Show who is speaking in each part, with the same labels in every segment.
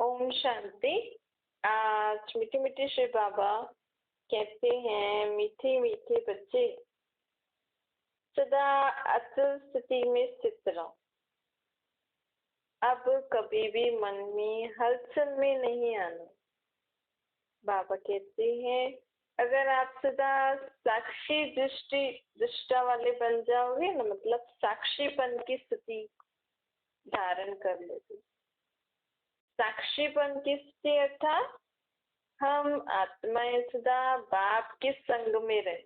Speaker 1: ओम शांति। आज मीठे मीठे श्री बाबा कहते हैं, मीठे मीठे बच्चे सदा अचल स्थिति में स्थित रहो। अब कभी भी मन में हलचल में नहीं आना। बाबा कहते हैं, अगर आप सदा साक्षी दृष्टा वाले बन जाओगे ना, मतलब साक्षीपन की स्थिति धारण कर लोगे। साक्षीपन की स्थिति अर्थात हम आत्माएं सदा बाप के संग में रहे।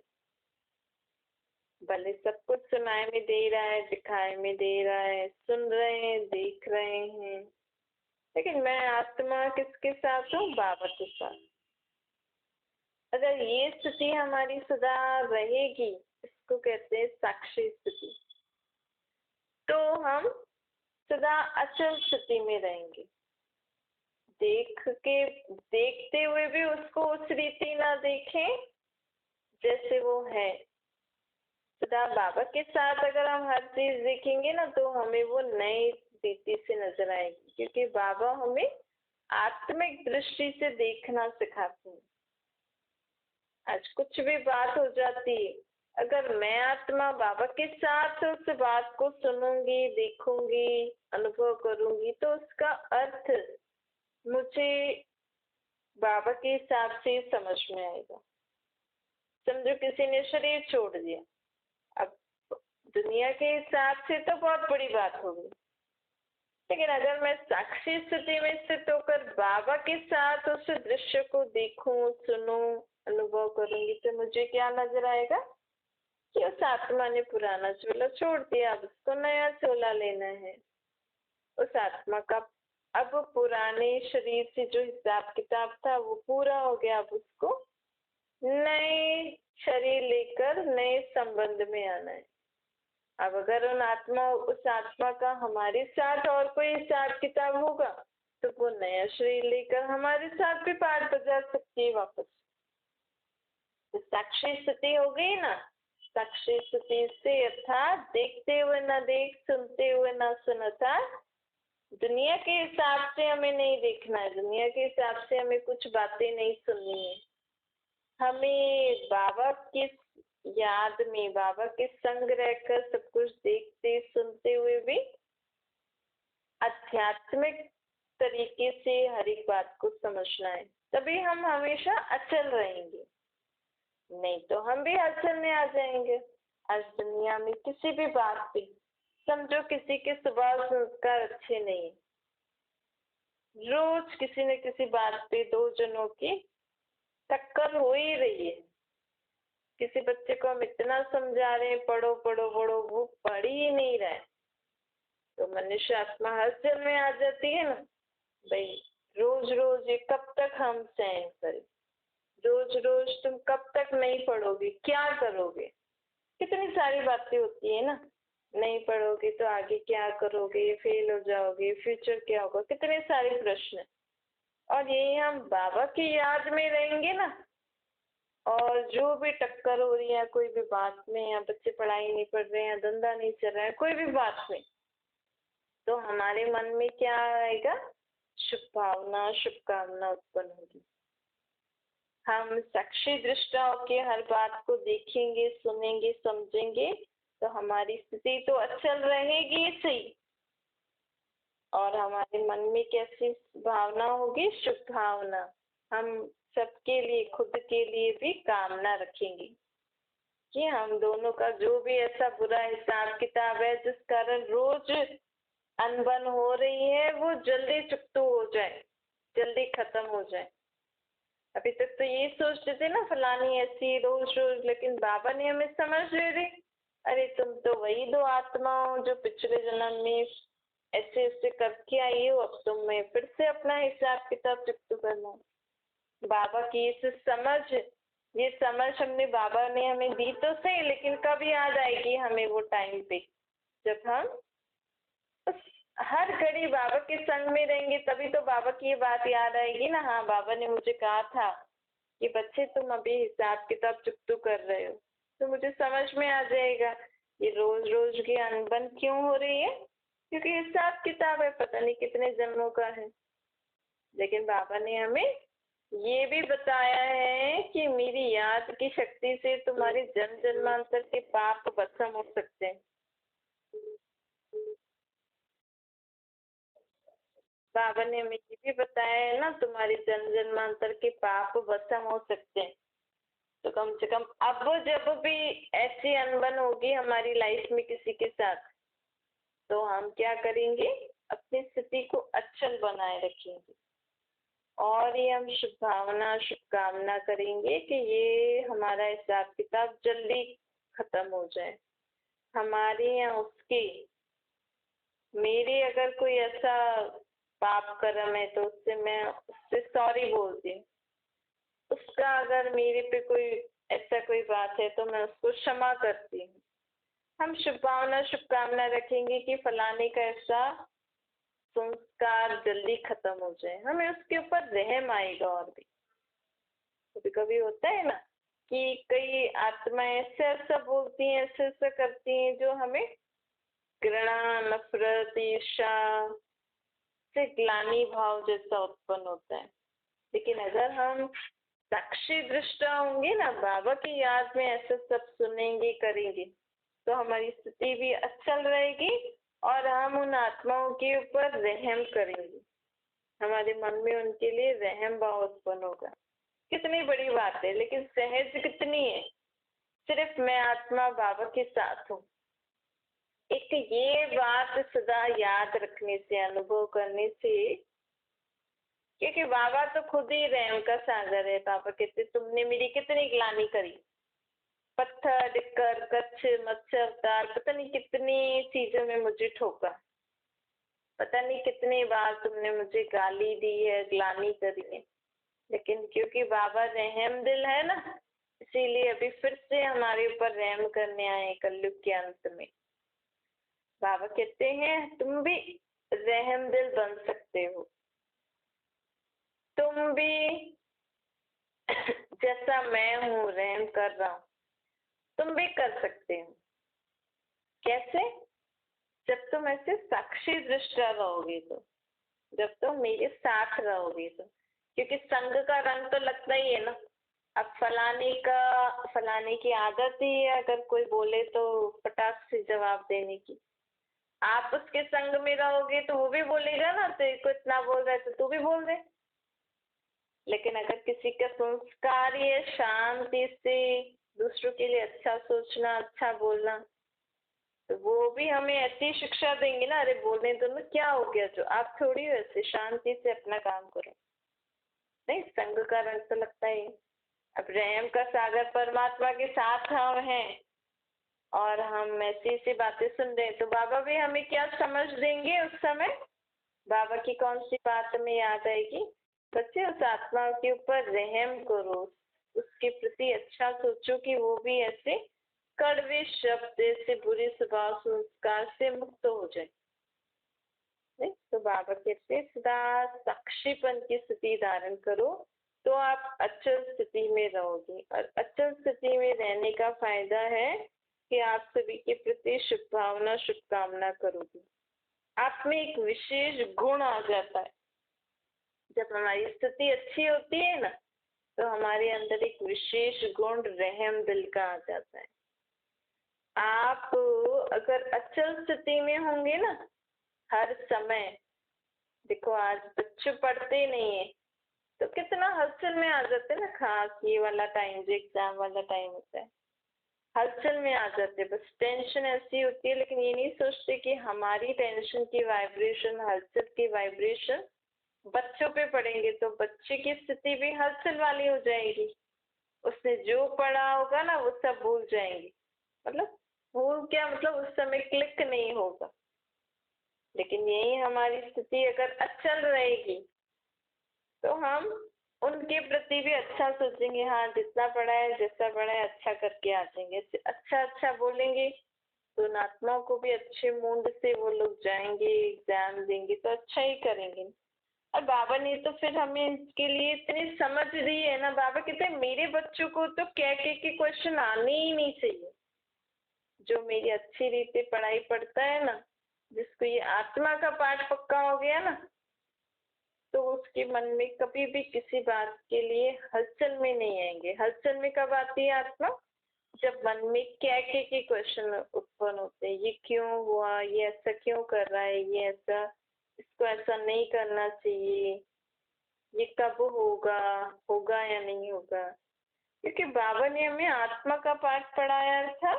Speaker 1: भले सब कुछ सुनाई में दे रहा है, दिखाई में दे रहा है, सुन रहे हैं, देख रहे हैं, लेकिन मैं आत्मा किसके साथ हूँ? बाबा के साथ। अगर ये स्थिति हमारी सदा रहेगी, इसको कहते हैं साक्षी स्थिति, तो हम सदा अचल स्थिति में रहेंगे। देखते हुए भी उसको उस रीति ना देखें जैसे वो है। सदा बाबा के साथ अगर हम हर चीज देखेंगे ना, तो हमें वो नई रीति से नजर आएगी, क्योंकि बाबा हमें आत्मिक दृष्टि से देखना सिखाते हैं। आज कुछ भी बात हो जाती है, अगर मैं आत्मा बाबा के साथ उस बात को सुनूंगी, देखूंगी, अनुभव करूंगी, तो उसका अर्थ मुझे बाबा के हिसाब से समझ में आएगा। समझो किसी ने शरीर छोड़ दिया, अब दुनिया के हिसाब से तो बहुत बड़ी बात होगी, लेकिन अगर मैं साक्षी स्थिति में स्थित होकर बाबा के साथ उस दृश्य को देखूं, सुनूं, अनुभव करूंगी, तो मुझे क्या नजर आएगा कि उस आत्मा ने पुराना चोला छोड़ दिया, अब उसको नया चोला लेना है। उस आत्मा का अब पुराने शरीर से जो हिसाब किताब था वो पूरा हो गया। अब उसको नए शरीर लेकर नए संबंध में आना है। अब अगर उस आत्मा का हमारे साथ और कोई हिसाब किताब होगा, तो वो नया शरीर लेकर हमारे साथ भी पाठ बजा सकती है वापस। तो साक्षी स्थिति हो गई ना। साक्षी स्थिति से अर्थात देखते हुए ना देख, सुनते हुए ना सुन, अर्थात दुनिया के हिसाब से हमें नहीं देखना है, दुनिया के हिसाब से हमें कुछ बातें नहीं सुननी है। हमें बाबा की याद में, बाबा के संग रहकर सब कुछ देखते सुनते हुए भी आध्यात्मिक तरीके से हर एक बात को समझना है, तभी हम हमेशा अचल रहेंगे। नहीं तो हम भी अचल में आ जाएंगे। आज दुनिया में किसी भी बात पे समझो किसी के स्वभाव संस्कार अच्छे नहीं, रोज किसी न किसी बात पे दो जनों की टक्कर हो ही रही है। किसी बच्चे को हम इतना समझा रहे हैं, पढ़ो पढ़ो पढ़ो, वो पढ़ ही नहीं रहा है, तो मनुष्य आत्मा हलचल में आ जाती है ना। भाई रोज रोज ये कब तक हम सहन करें? रोज रोज तुम कब तक नहीं पढ़ोगे, क्या करोगे? कितनी सारी बातें होती है ना। नहीं पढ़ोगे तो आगे क्या करोगे, फेल हो जाओगे, फ्यूचर क्या होगा, कितने सारे प्रश्न। और यही हम बाबा की याद में रहेंगे ना, और जो भी टक्कर हो रही है कोई भी बात में, या बच्चे पढ़ाई नहीं पढ़ रहे हैं, धंधा नहीं चल रहा है, कोई भी बात में, तो हमारे मन में क्या आएगा? शुभ भावना, शुभकामना उत्पन्न होगी। हम साक्षी दृष्टा होके हर बात को देखेंगे, सुनेंगे, समझेंगे, तो हमारी स्थिति तो अचल रहेगी ही सही। और हमारे मन में कैसी भावना होगी? शुभ भावना। हम सबके लिए, खुद के लिए भी कामना रखेंगे कि हम दोनों का जो भी ऐसा बुरा हिसाब किताब है, जिस कारण रोज अनबन हो रही है, वो जल्दी चुकतू हो जाए, जल्दी खत्म हो जाए। अभी तक तो ये सोचते थे ना, फलानी ऐसी रोज रोज, लेकिन बाबा ने हमें समझ दे दी, अरे तुम तो वही दो आत्मा हो जो पिछले जन्म में ऐसे ऐसे करके आई हो, अब तुम्हें फिर से अपना हिसाब किताब चुकतू करना। बाबा की इस समझ, ये समझ बाबा ने हमें दी तो सही, लेकिन कब याद आएगी हमें? वो टाइम पे जब हम उस हर घड़ी बाबा के संग में रहेंगे, तभी तो बाबा की ये बात याद आएगी ना। हाँ, बाबा ने मुझे कहा था कि बच्चे तुम अभी हिसाब किताब चुकतू कर रहे हो, तो मुझे समझ में आ जाएगा ये रोज रोज की अनबन क्यों हो रही है, क्योंकि हिसाब किताब है, पता नहीं कितने जन्मों का है। लेकिन बाबा ने हमें ये भी बताया है कि मेरी याद की शक्ति से तुम्हारे जन्म जन्मांतर के पाप भस्म हो सकते हैं। बाबा ने हमें ये भी बताया है ना, तुम्हारे जन्म जन्मांतर के पाप भस्म हो सकते हैं। तो कम से कम अब जब भी ऐसी अनबन होगी हमारी लाइफ में किसी के साथ, तो हम क्या करेंगे, अपनी स्थिति को अचल बनाए रखेंगे और ये हम शुभकामना करेंगे कि ये हमारा हिसाब किताब जल्दी खत्म हो जाए हमारे या उसके। मेरे अगर कोई ऐसा पाप कर्म है तो उससे मैं उससे सॉरी बोलती हूँ, उसका अगर मेरे पे कोई ऐसा कोई बात है तो मैं उसको क्षमा करती हूँ। हम शुभकामना रखेंगे कि फलाने का ऐसा संस्कार जल्दी खत्म हो जाए, हमें उसके ऊपर रहम आएगा। और भी कभी कभी होता है ना कि कई आत्माएं ऐसा ऐसा बोलती हैं, ऐसा ऐसा करती हैं जो हमें घृणा, नफरत, ईर्ष्या से ग्लानि भाव जैसा उत्पन्न होता है। लेकिन अगर हम साक्षी दृष्टा होंगे ना, बाबा की याद में ऐसा सब सुनेंगे करेंगे, तो हमारी स्थिति भी अचल रहेगी और हम उन आत्माओं के ऊपर रहम करेंगे, हमारे मन में उनके लिए रहम भाव उत्पन्न होगा। कितनी बड़ी बात है, लेकिन सहज कितनी है, सिर्फ मैं आत्मा बाबा के साथ हूँ। एक ये बात सदा याद रखने से, अनुभव करने से, क्योंकि बाबा तो खुद ही रहम का सागर है। बाबा कहते तुमने मेरी कितनी ग्लानि करी, पत्थर, डिक्कर, कच्छ, मत्स्य अवतार, पता नहीं कितनी चीजों में मुझे ठोका, पता नहीं कितनी बार तुमने मुझे गाली दी है, ग्लानि करी है। लेकिन क्योंकि बाबा रहम दिल है ना, इसीलिए अभी फिर से हमारे ऊपर रहम करने आए कलयुग के अंत में। बाबा कहते हैं तुम भी रहम दिल बन सकते हो, तुम भी जैसा मैं हूँ रहम कर रहा हूँ, तुम भी कर सकते हो। कैसे? जब तुम ऐसे साक्षी दृष्टा रहोगे, तो जब तुम मेरे साथ रहोगे तो, क्योंकि संग का रंग तो लगता ही है ना। अब फलाने की आदत ही है अगर कोई बोले तो पटाख से जवाब देने की। आप उसके संग में रहोगे तो वो भी बोलेगा ना, तेरे को इतना बोल रहा है तो तू भी बोल दे। लेकिन अगर किसी का संस्कार ही है शांति से दूसरों के लिए अच्छा सोचना, अच्छा बोलना, तो वो भी हमें ऐसी शिक्षा देंगे ना, अरे बोलने दो ना, क्या हो गया, जो आप थोड़ी हो, ऐसे शांति से अपना काम करो। नहीं, संग का रंग तो लगता ही। अब रहम का सागर परमात्मा के साथ हम हैं और हम ऐसी ऐसी बातें सुन रहे हैं, तो बाबा भी हमें क्या समझ देंगे उस समय। बाबा की कौन सी बात हमें याद आएगी? बच्चे उस आत्मा के ऊपर रहम करो, उसके प्रति अच्छा सोचो कि वो भी ऐसे कड़वे शब्द से, बुरे स्वभाव संस्कार से मुक्त हो जाए। नहीं तो बाबा कहते सदा साक्षीपन की स्थिति धारण करो, तो आप अचल स्थिति में रहोगे। और अचल स्थिति में रहने का फायदा है कि आप सभी के प्रति शुभकामना करोगे। आप में एक विशेष गुण आ जाता है। जब हमारी स्थिति अच्छी होती है ना, तो हमारे अंदर एक विशेष गुण रहम दिल का आ जाता है। आप अगर अचल स्थिति में होंगे ना, हर समय, देखो आज बच्चे पढ़ते नहीं है तो कितना हलचल में आ जाते हैं ना, खास ये वाला टाइम जो एग्जाम वाला टाइम होता है, हलचल में आ जाते हैं। बस टेंशन ऐसी होती है, लेकिन ये नहीं सोचते कि हमारी टेंशन की वाइब्रेशन, हलचल की वाइब्रेशन बच्चों पे पड़ेंगे तो बच्चे की स्थिति भी हलचल वाली हो जाएगी। उसने जो पढ़ा होगा ना वो सब भूल जाएंगे। मतलब भूल क्या, मतलब उस समय क्लिक नहीं होगा। लेकिन यही हमारी स्थिति अगर अचल रहेगी तो हम उनके प्रति भी अच्छा सोचेंगे। हाँ, जितना पढ़ा है, जैसा पढ़ा है, अच्छा करके आ जाएंगे। अच्छा अच्छा बोलेंगे तो उन आत्माओं को भी अच्छे मूड से वो लोग जाएंगे, एग्जाम देंगे तो अच्छा ही करेंगे। और बाबा ने तो फिर हमें इसके लिए इतनी समझ दी है ना। बाबा कहते हैं मेरे बच्चों को तो कह के क्वेश्चन आने ही नहीं चाहिए। जो मेरी अच्छी रीति पढ़ाई पढ़ता है ना, जिसको ये आत्मा का पाठ पक्का हो गया ना, तो उसके मन में कभी भी किसी बात के लिए हलचल में नहीं आएंगे। हलचल में कब आती है आत्मा? जब मन में क्या के क्वेश्चन उत्पन्न होते हैं, ये क्यों हुआ, ये ऐसा क्यों कर रहा है, ये ऐसा, इसको ऐसा नहीं करना चाहिए, ये कब होगा, होगा या नहीं होगा। क्योंकि बाबा ने हमें आत्मा का पाठ पढ़ाया था।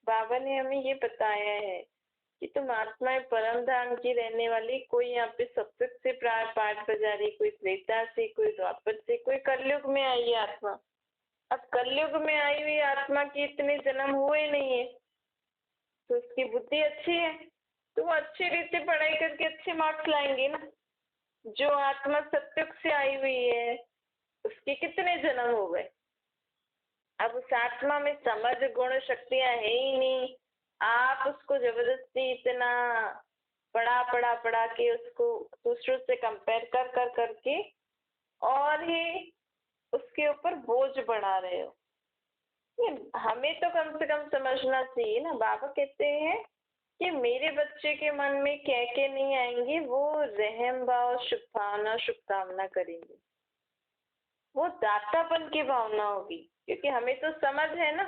Speaker 1: बाबा ने हमें ये बताया है कि तुम आत्मा परम धाम की रहने वाली। कोई यहाँ पे सत्संग से पाठ बजा रही, कोई त्रेता से, कोई द्वापर से, कोई कलयुग में आई है आत्मा। अब कलयुग में आई हुई आत्मा के इतने जन्म हुए नहीं है, तो उसकी बुद्धि अच्छी है तो वो अच्छी रीति पढ़ाई करके अच्छे मार्क्स लाएंगे ना। जो आत्मा सत्युग से आई हुई है उसके कितने जन्म हो गए। अब उस आत्मा में समझ गुण शक्तियां है ही नहीं। आप उसको जबरदस्ती इतना पढ़ा के उसको दूसरों से कंपेयर कर करके और ही उसके ऊपर बोझ बढ़ा रहे हो। हमें तो कम से कम समझना चाहिए ना। बाबा कहते हैं कि मेरे बच्चे के मन में कह के नहीं आएंगे, वो रहम भाव, शुभकामना करेंगे। वो दातापन की भावना होगी। क्योंकि हमें तो समझ है ना,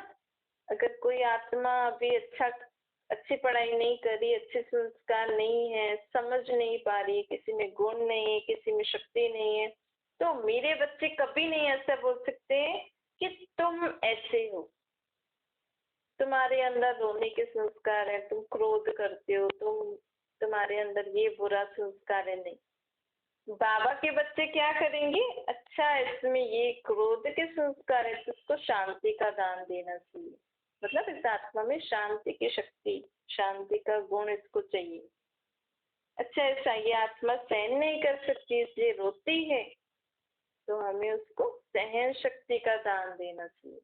Speaker 1: अगर कोई आत्मा अभी अच्छी पढ़ाई नहीं करी, अच्छे संस्कार नहीं है, समझ नहीं पा रही, किसी में गुण नहीं है, किसी में शक्ति नहीं है, तो मेरे बच्चे कभी नहीं ऐसा बोल सकते कि तुम ऐसे हो, तुम्हारे अंदर रोने के संस्कार है, तुम क्रोध करते हो, तुम्हारे अंदर ये बुरा संस्कार है। नहीं, बाबा के बच्चे क्या करेंगे, अच्छा इसमें ये क्रोध के संस्कार है तो उसको शांति का दान देना चाहिए। मतलब इस आत्मा में शांति की शक्ति, शांति का गुण इसको चाहिए। अच्छा ऐसा ये आत्मा सहन नहीं कर सकती इसलिए रोती है, तो हमें उसको सहन शक्ति का दान देना चाहिए।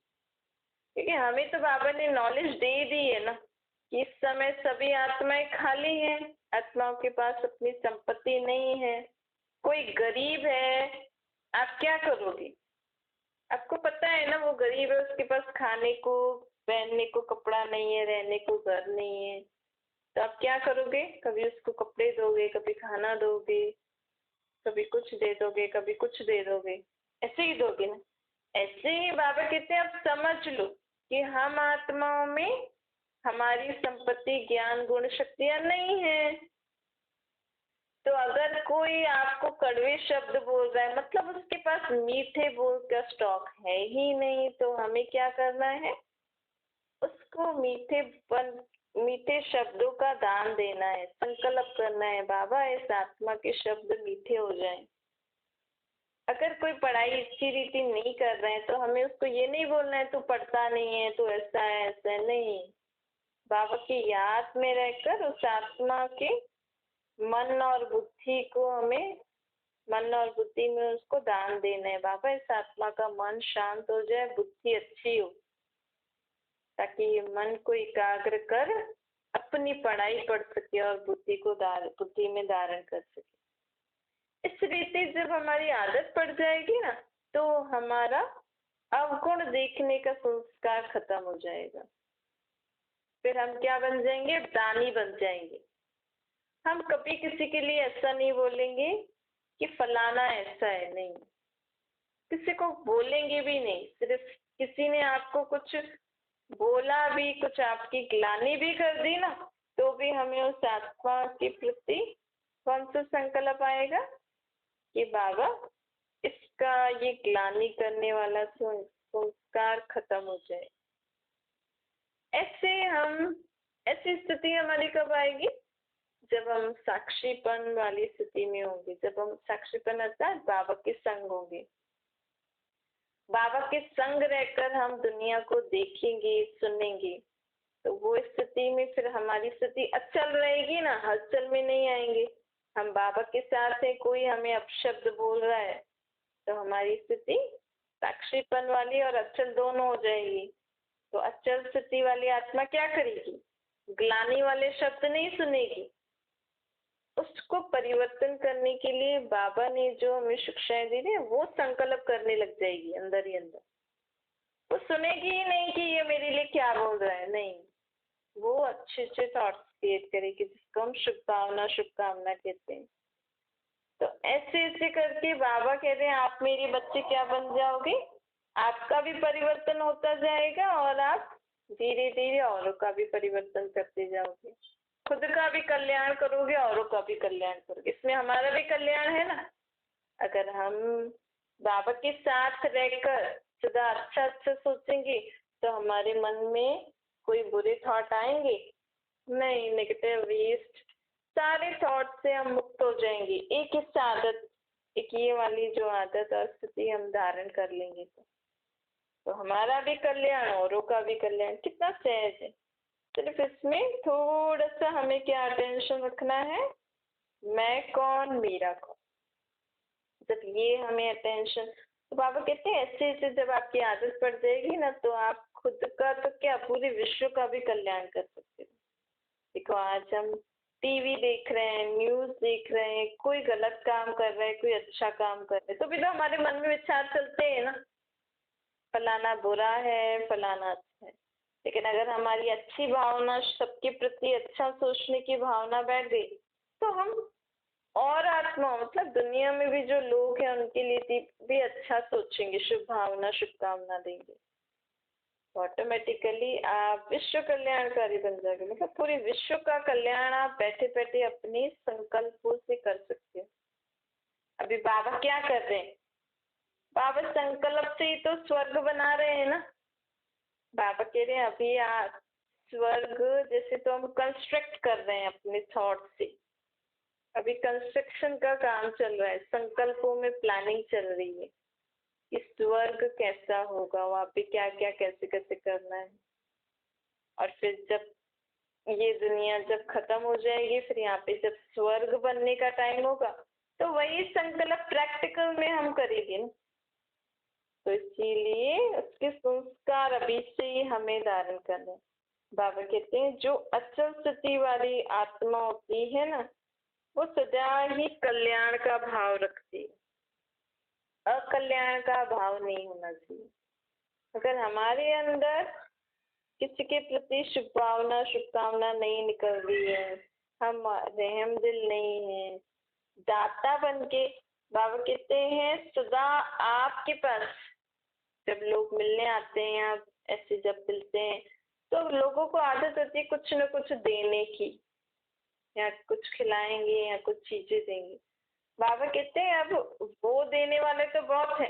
Speaker 1: क्योंकि हमें तो बाबा ने नॉलेज दे दी है ना कि इस समय सभी आत्माएं खाली हैं, आत्माओं के पास अपनी संपत्ति नहीं है। कोई गरीब है, आप क्या करोगे? आपको पता है ना वो गरीब है, उसके पास खाने को पहनने को कपड़ा नहीं है, रहने को घर नहीं है, तो आप क्या करोगे? कभी उसको कपड़े दोगे, कभी खाना दोगे, कभी कुछ दे दोगे, कभी कुछ दे दोगे, ऐसे ही दोगे ना। ऐसे ही बाबा कहते हैं आप समझ लो कि हम आत्माओं में हमारी संपत्ति, ज्ञान, गुण, शक्तियां नहीं है। तो अगर कोई आपको कड़वे शब्द बोल रहा है, मतलब उसके पास मीठे बोल का स्टॉक है ही नहीं, तो हमें क्या करना है? उसको मीठे शब्दों का दान देना है, संकल्प करना है, बाबा इस आत्मा के शब्द मीठे हो जाएं। अगर कोई पढ़ाई अच्छी रीति नहीं कर रहे हैं तो हमें उसको ये नहीं बोलना है तू पढ़ता नहीं है, तू ऐसा है, ऐसा नहीं। बाबा की याद में रहकर उस आत्मा के मन और बुद्धि को हमें, मन और बुद्धि में उसको दान देना है। बाबा इस आत्मा का मन शांत हो जाए, बुद्धि अच्छी हो, ताकि ये मन को एकाग्र कर अपनी पढ़ाई पढ़ सके और बुद्धि में धारण कर सके। इस रीति जब हमारी आदत पड़ जाएगी ना, तो हमारा अवगुण देखने का संस्कार खत्म हो जाएगा। फिर हम क्या बन जाएंगे? दानी बन जाएंगे। हम कभी किसी के लिए ऐसा नहीं बोलेंगे कि फलाना ऐसा है, नहीं, किसी को बोलेंगे भी नहीं। सिर्फ किसी ने आपको कुछ बोला भी, कुछ आपकी ग्लानि भी कर दी ना, तो भी हमें उस आत्मा के प्रति कौन सा संकल्प आएगा कि बाबा इसका ये ग्लानि करने वाला संस्कार खत्म हो जाए। ऐसी स्थिति हमारी कब आएगी? जब हम साक्षीपन वाली स्थिति में होंगे, जब हम साक्षीपन अर्थात बाबा के संग होंगे। बाबा के संग रहकर हम दुनिया को देखेंगे, सुनेंगे, तो वो स्थिति में फिर हमारी स्थिति अचल रहेगी ना, हलचल में नहीं आएंगे। हम बाबा के साथ है, कोई हमें अपशब्द बोल रहा है तो हमारी स्थिति साक्षीपन वाली और अचल दोनों हो जाएगी। तो अचल स्थिति वाली आत्मा क्या करेगी? ग्लानि वाले शब्द नहीं सुनेगी। उसको परिवर्तन करने के लिए बाबा ने जो हमें शिक्षाएं दी है, वो संकल्प करने लग जाएगी अंदर ही अंदर। वो सुनेगी ही नहीं कि ये मेरे लिए क्या बोल रहा है, नहीं, वो अच्छे अच्छे थॉट्स क्रिएट करेगी, जिसको हम शुभकामना कहते हैं। तो ऐसे ऐसे करके बाबा कह रहे हैं आप मेरे बच्चे क्या बन जाओगे, आपका भी परिवर्तन होता जाएगा और आप धीरे धीरे औरों का भी परिवर्तन करते जाओगे, खुद का भी कल्याण करोगे, औरों का भी कल्याण करोगे, इसमें हमारा भी कल्याण है ना। अगर हम बाबा के साथ रहकर सदा अच्छा अच्छा सोचेंगे तो हमारे मन में कोई बुरे थॉट आएंगे नहीं, नेगेटिव वेस्ट सारे थॉट से हम मुक्त हो जाएंगे। एक इस आदत, एक ये वाली जो आदत और स्थिति हम धारण कर लेंगे तो हमारा भी कल्याण, औरों का भी कल्याण, कितना सहज है। सिर्फ इसमें थोड़ा सा हमें क्या अटेंशन रखना है, मैं कौन मेरा कौन, जब ये हमें अटेंशन, तो बाबा कहते हैं ऐसे ऐसे जब आपकी आदत पड़ जाएगी ना तो आप खुद का तो क्या पूरे विश्व का भी कल्याण कर सकते हो। देखो आज हम टीवी देख रहे हैं, न्यूज देख रहे हैं, कोई गलत काम कर रहा है, कोई अच्छा काम कर रहा है, तो भी तो हमारे मन में विचार चलते हैं ना, फलाना बुरा है, फलाना अच्छा है। लेकिन अगर हमारी अच्छी भावना, सबके प्रति अच्छा सोचने की भावना बैठ गई तो हम और आत्मा मतलब दुनिया में भी जो लोग हैं उनके लिए भी अच्छा सोचेंगे, शुभ भावना शुभकामना देंगे, ऑटोमेटिकली आप विश्व कल्याणकारी बन जाओगे। मतलब पूरे विश्व का कल्याण आप बैठे बैठे अपने संकल्पों से कर सकते हो। अभी बाबा क्या कर रहे हैं, बाबा संकल्प से ही तो स्वर्ग बना रहे हैं ना। बाबा कह रहे हैं अभी आप स्वर्ग जैसे तो हम कंस्ट्रक्ट कर रहे हैं अपने थॉट से, अभी कंस्ट्रक्शन का काम चल रहा है, संकल्पों में प्लानिंग चल रही है कि स्वर्ग कैसा होगा, वहां पे क्या क्या कैसे कैसे करना है, और फिर जब ये दुनिया जब खत्म हो जाएगी फिर यहाँ पे जब स्वर्ग बनने का टाइम होगा तो वही संकल्प प्रैक्टिकल में हम करेंगे ना। तो इसीलिए उसके संस्कार अभी से ही हमें धारण करने। बाबा कहते हैं जो अचल स्थिति वाली आत्मा होती है ना वो सदा ही कल्याण का भाव रखती है, अकल्याण का भाव नहीं होना चाहिए। अगर हमारे अंदर किसी के प्रति शुभ भावना शुभकामना नहीं निकल रही है, हम रहम दिल नहीं है, दाता बन के, बाबा कहते हैं सदा आपके पास जब लोग मिलने आते हैं, आप ऐसे जब मिलते हैं तो लोगों को आदत होती है कुछ न कुछ देने की, या कुछ खिलाएंगे या कुछ चीजें देंगे। बाबा कहते हैं अब वो देने वाले तो बहुत है,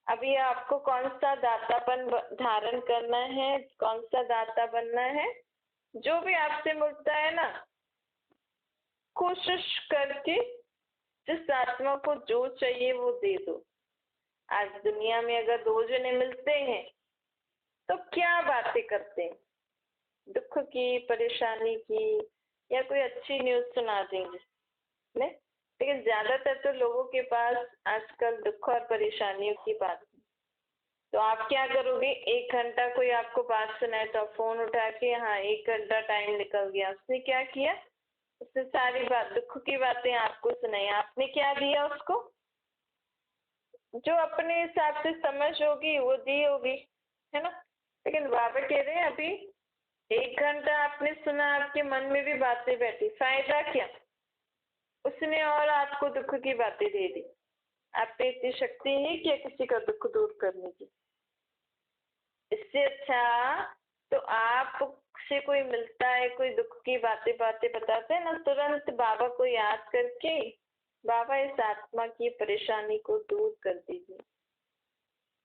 Speaker 1: अभी आपको कौन सा दातापन धारण करना है, कौन सा दाता बनना है, जो भी आपसे मिलता है ना कोशिश करके जिस आत्मा को जो चाहिए वो दे दो। आज दुनिया में अगर दो जने मिलते हैं तो क्या बातें करते हैं, दुख की, परेशानी की, या कोई अच्छी न्यूज सुना देंगे ने? लेकिन ज्यादातर तो लोगों के पास आजकल दुख और परेशानियों की बात है। तो आप क्या करोगे, 1 घंटा कोई आपको बात सुनाए तो आप फोन उठा के, हाँ 1 घंटा टाइम निकल गया, उसने क्या किया, उसने सारी बात दुख की बातें आपको सुनाई, आपने क्या दिया उसको, जो अपने हिसाब से समझ होगी वो दी होगी, है ना। लेकिन बाबा कह रहे हैं अभी 1 घंटा आपने सुना, आपके मन में भी बातें बैठी, फायदा क्या, उसने और आपको दुख की बातें दे दी। आप पे इतनी शक्ति है क्या किसी का दुख दूर करने की? इससे अच्छा तो आप से कोई मिलता है, कोई दुख की बातें बातें बताते हैं ना, तुरंत बाबा को याद करके बाबा इस आत्मा की परेशानी को दूर कर दीजिए,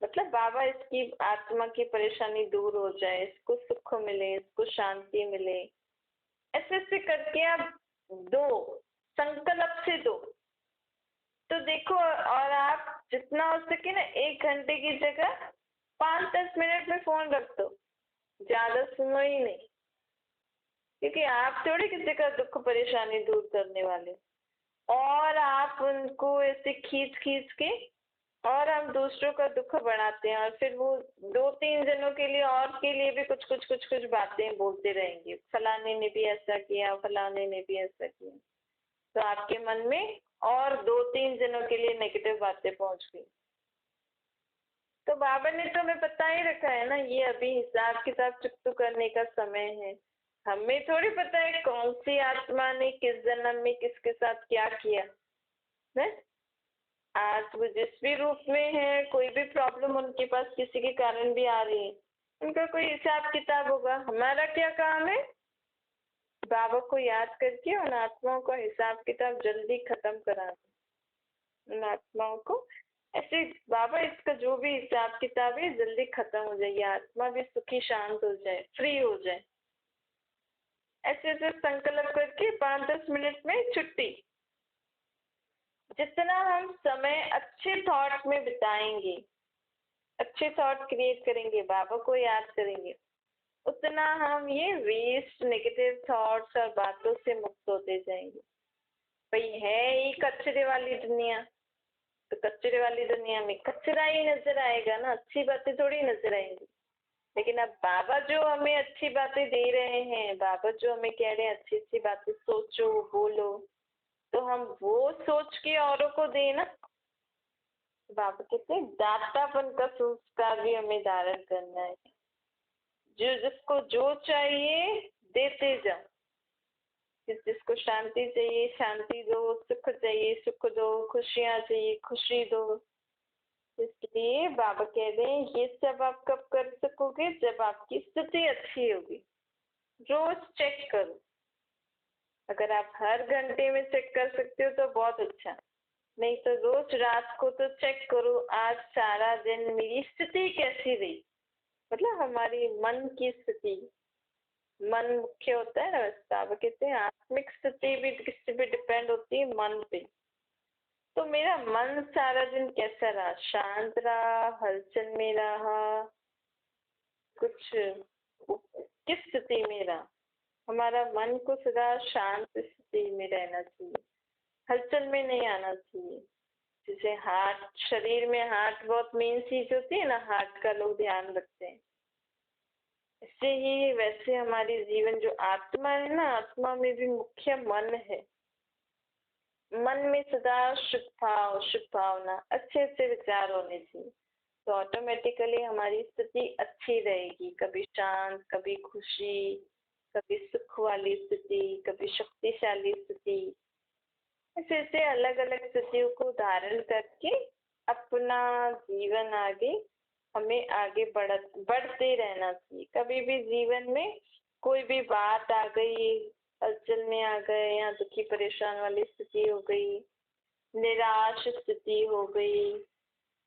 Speaker 1: मतलब बाबा इसकी आत्मा की परेशानी दूर हो जाए, इसको सुख मिले, इसको शांति मिले, ऐसे ऐसे करके आप दो, संकल्प से दो। तो देखो, और आप जितना हो सके ना 1 घंटे की जगह 5-10 मिनट में फोन रख दो, ज्यादा सुनो ही नहीं, क्योंकि आप थोड़ी किसी का दुख परेशानी दूर करने वाले। और आप उनको ऐसे खींच खींच के और हम दूसरों का दुख बढ़ाते हैं, और फिर वो 2-3 जनों के लिए और के लिए भी कुछ कुछ कुछ कुछ बातें बोलते रहेंगे, फलाने ने भी ऐसा किया, फलाने ने भी ऐसा किया, तो आपके मन में और 2-3 जनों के लिए नेगेटिव बातें पहुंच गई। तो बाबा ने तो हमें बता ही रखा है ना, ये अभी हिसाब किताब चुकता करने का समय है। हमें थोड़ी पता है कौन सी आत्मा ने किस जन्म में किसके साथ क्या किया, है। आज वो जिस भी रूप में है, कोई भी प्रॉब्लम उनके पास किसी के कारण भी आ रही है, उनका कोई हिसाब किताब होगा। हमारा क्या काम है? बाबा को याद करके उन आत्माओं का हिसाब किताब जल्दी खत्म करा दो। उन आत्माओं को ऐसे बाबा इसका जो भी हिसाब किताब है जल्दी खत्म हो जाए, ये आत्मा भी सुखी शांत हो जाए, फ्री हो जाए। ऐसे ऐसे संकल्प करके 5-10 मिनट में छुट्टी। जितना हम समय अच्छे थॉट में बिताएंगे, अच्छे थॉट क्रिएट करेंगे, बाबा को याद करेंगे, उतना हम ये वेस्ट नेगेटिव थॉट्स और बातों से मुक्त होते जाएंगे। भाई है ही कचरे वाली दुनिया, तो कचरे वाली दुनिया में कचरा ही नजर आएगा ना, अच्छी बातें थोड़ी नजर आएंगी। लेकिन अब बाबा जो हमें अच्छी बातें दे रहे हैं, बाबा जो हमें कह रहे हैं अच्छी अच्छी बातें सोचो बोलो, तो हम वो सोच के औरों को देना। बाबा कहते हैं दातापन का संस्कार भी हमें धारण करना है। जो जिसको जो चाहिए देते जाओ, जिसको शांति चाहिए शांति दो, सुख चाहिए सुख दो, खुशियां चाहिए खुशी दो। इसलिए बाबा कह रहे हैं ये सब आप कब कर सकोगे? जब आपकी स्थिति अच्छी होगी। रोज चेक करो, अगर आप हर घंटे में चेक कर सकते हो तो बहुत अच्छा, नहीं तो रोज रात को तो चेक करो आज सारा दिन मेरी स्थिति कैसी रही। मतलब हमारी मन की स्थिति, मन मुख्य होता है ना। बाबा कहते हैं आत्मिक स्थिति भी किसी पे डिपेंड होती है मन पे। तो मेरा मन सारा दिन कैसा रहा? शांत रहा, हलचल में रहा, कुछ किस स्थिति में रहा? हमारा मन को सदा शांत स्थिति में रहना चाहिए, हलचल में नहीं आना चाहिए। जैसे हार्ट, शरीर में हार्ट बहुत मेन चीज होती है ना, हार्ट का लोग ध्यान रखते हैं। इससे ही वैसे हमारी जीवन जो आत्मा है ना, आत्मा में भी मुख्य मन है। मन में सदा शुभ भाव, शुभ भावना, अच्छे अच्छे विचार होने चाहिए, तो ऑटोमेटिकली हमारी स्थिति अच्छी रहेगी। कभी शांत, कभी खुशी, कभी सुख वाली स्थिति, कभी शक्तिशाली स्थिति। ऐसे ऐसे अलग अलग स्थितियों को धारण करके अपना जीवन आगे हमें आगे बढ़ते रहना चाहिए। कभी भी जीवन में कोई भी बात आ गई, हलचल में आ गए, या दुखी परेशान वाली स्थिति हो गई, निराश स्थिति हो गई,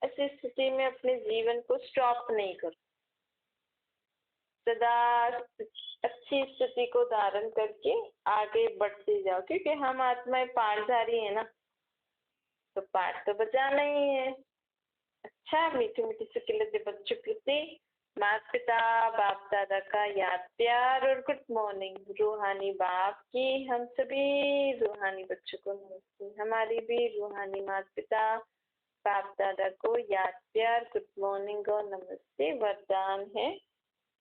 Speaker 1: ऐसी स्थिति में अपने जीवन को स्टॉप नहीं करो। सदा अच्छी स्थिति को धारण करके आगे बढ़ते जाओ, क्योंकि हम आत्माएं पाठधारी है ना, तो पाठ तो बजाना ही है। अच्छा, मीठी मीठी से खिलते बच्चों के माता पिता बाप दादा का याद प्यार और गुड मॉर्निंग। रूहानी बाप की हम सभी रूहानी बच्चों को नमस्ते। हमारी भी रूहानी माता पिता बाप दादा को याद प्यार, गुड मॉर्निंग और नमस्ते। वरदान है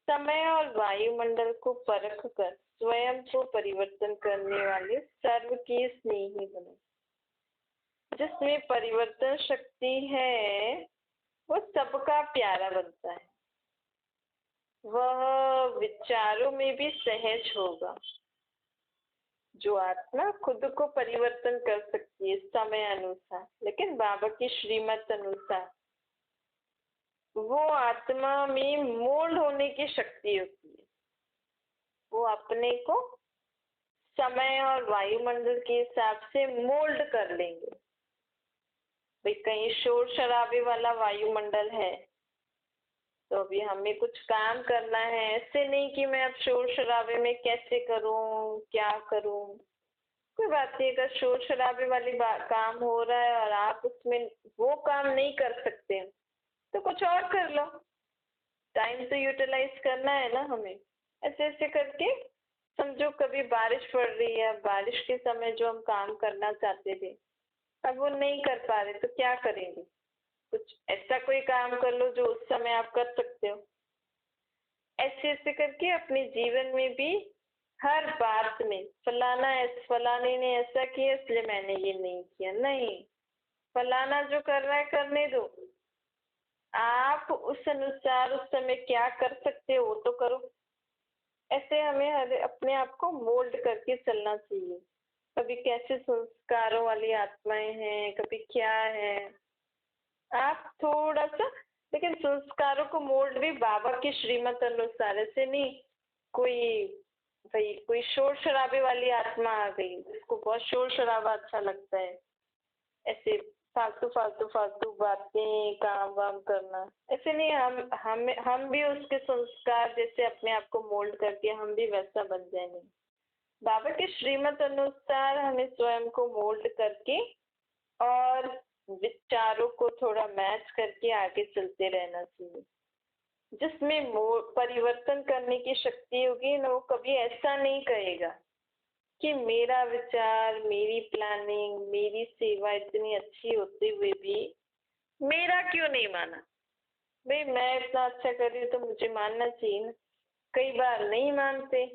Speaker 1: समय और वायुमंडल को परख कर स्वयं को परिवर्तन करने वाले सर्व की स्नेही बनो। जिसमें परिवर्तन शक्ति है वो सबका प्यारा बनता है, वह विचारों में भी सहज होगा। जो आत्मा खुद को परिवर्तन कर सकती है समय अनुसार, लेकिन बाबा की श्रीमत अनुसार, वो आत्मा में मोल्ड होने की शक्ति होती है। वो अपने को समय और वायुमंडल के हिसाब से मोल्ड कर लेंगे। भाई कहीं शोर शराबे वाला वायुमंडल है तो अभी हमें कुछ काम करना है। ऐसे नहीं कि मैं अब शोर शराबे में कैसे करूं, क्या करूं। कोई बात नहीं, अगर शोर शराबे वाली काम हो रहा है और आप उसमें वो काम नहीं कर सकते तो कुछ और कर लो। टाइम तो यूटिलाइज करना है ना हमें। ऐसे ऐसे करके समझो कभी बारिश पड़ रही है, बारिश के समय जो हम काम करना चाहते थे अब वो नहीं कर पा रहे, तो क्या करेंगे? कुछ ऐसा कोई काम कर लो जो उस समय आप कर सकते हो। ऐसे ऐसे करके अपने जीवन में भी हर बात में फलाने ने ऐसा किया इसलिए मैंने ये नहीं किया, नहीं, फलाना जो कर रहा है करने दो। आप उस अनुसार उस समय क्या कर सकते हो वो तो करो। ऐसे हमें अपने आप को मोल्ड करके चलना चाहिए। कभी कैसे संस्कारों वाली आत्माएं हैं, कभी क्या है। आप थोड़ा सा, लेकिन संस्कारों को मोल्ड भी बाबा की श्रीमत अनुसार, ऐसे नहीं कोई भाई कोई शोर शराबे वाली आत्मा आ गई जिसको बहुत शोर शराबा अच्छा लगता है, ऐसे फालतू फालतू फालतू बातें काम वाम करना, ऐसे नहीं। हम भी उसके संस्कार जैसे अपने आप को मोल्ड करके हम भी वैसा बन जाएंगे। बाबा के श्रीमत अनुसार हमें स्वयं को मोल्ड करके और विचारों को थोड़ा मैच करके आगे चलते रहना चाहिए। जिसमें परिवर्तन करने की शक्ति होगी ना, वो कभी ऐसा नहीं कहेगा कि मेरा विचार, मेरी प्लानिंग, मेरी सेवा इतनी अच्छी होते हुए भी मेरा क्यों नहीं माना। भाई मैं इतना अच्छा कर रही हूँ तो मुझे मानना चाहिए ना। कई बार नहीं मानते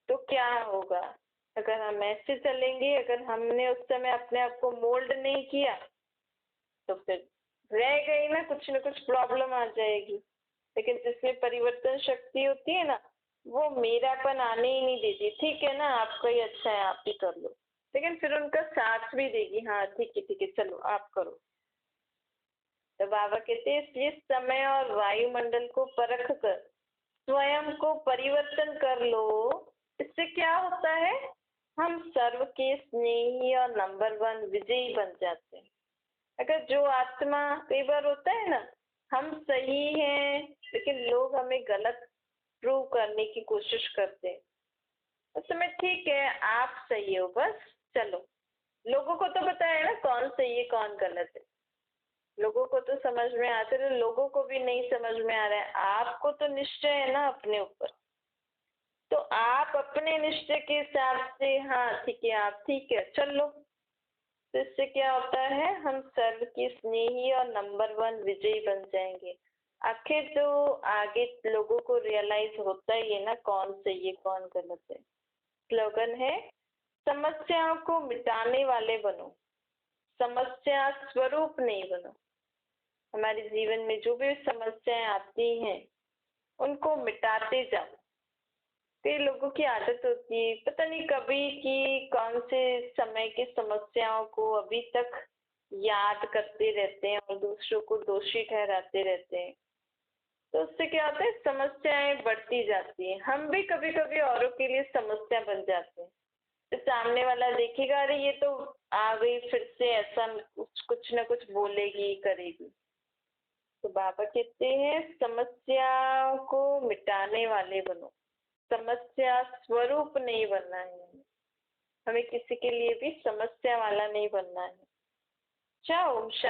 Speaker 1: तो क्या होगा, अगर हम ऐसे चलेंगे, अगर हमने उस समय अपने आप को मोल्ड नहीं किया तो फिर रह गई ना कुछ प्रॉब्लम आ जाएगी। लेकिन जिसमें परिवर्तन शक्ति होती है ना, वो मेरापन आने ही नहीं देती। ठीक है ना, आपका ही अच्छा है, आप ही कर लो, लेकिन फिर उनका साथ भी देगी। हाँ ठीक है चलो आप करो। तो बाबा कहते हैं इसलिए समय और वायुमंडल को परख कर स्वयं को परिवर्तन कर लो। इससे क्या होता है, हम सर्व के स्नेही और नंबर 1 विजयी बन जाते हैं। अगर जो आत्मा, कई बार होता है ना, हम सही हैं लेकिन लोग हमें गलत प्रूव करने की कोशिश करते हैं, उस समय ठीक है आप सही हो, बस चलो। लोगों को तो पता है ना कौन सही है कौन गलत है, लोगों को तो समझ में आता है। लोगों को भी नहीं समझ में आ रहा है, आपको तो निश्चय है ना अपने ऊपर, तो आप अपने निश्चय के हिसाब से हाँ ठीक है आप ठीक है चलो। तो इससे क्या होता है, हम सर्व की स्नेही और नंबर 1 विजयी बन जाएंगे। आखिर तो आगे लोगों को रियलाइज होता ही है ना कौन सही है कौन गलत है। स्लोगन है, समस्याओं को मिटाने वाले बनो, समस्या स्वरूप नहीं बनो। हमारे जीवन में जो भी समस्याएं आती हैं उनको मिटाते जाओ। कई लोगों की आदत होती है पता नहीं कभी कि कौन से समय की समस्याओं को अभी तक याद करते रहते हैं और दूसरों को दोषी ठहराते रहते हैं। तो उससे क्या होता है, समस्याएं बढ़ती जाती हैं। हम भी कभी कभी औरों के लिए समस्या बन जाते हैं। तो सामने वाला देखेगा अरे ये तो आ गई फिर से, ऐसा कुछ ना कुछ बोलेगी करेगी। तो बाबा कहते हैं समस्या को मिटाने वाले बनो, समस्या स्वरूप नहीं बनना है। हमें किसी के लिए भी समस्या वाला नहीं बनना है। चाहो शांति।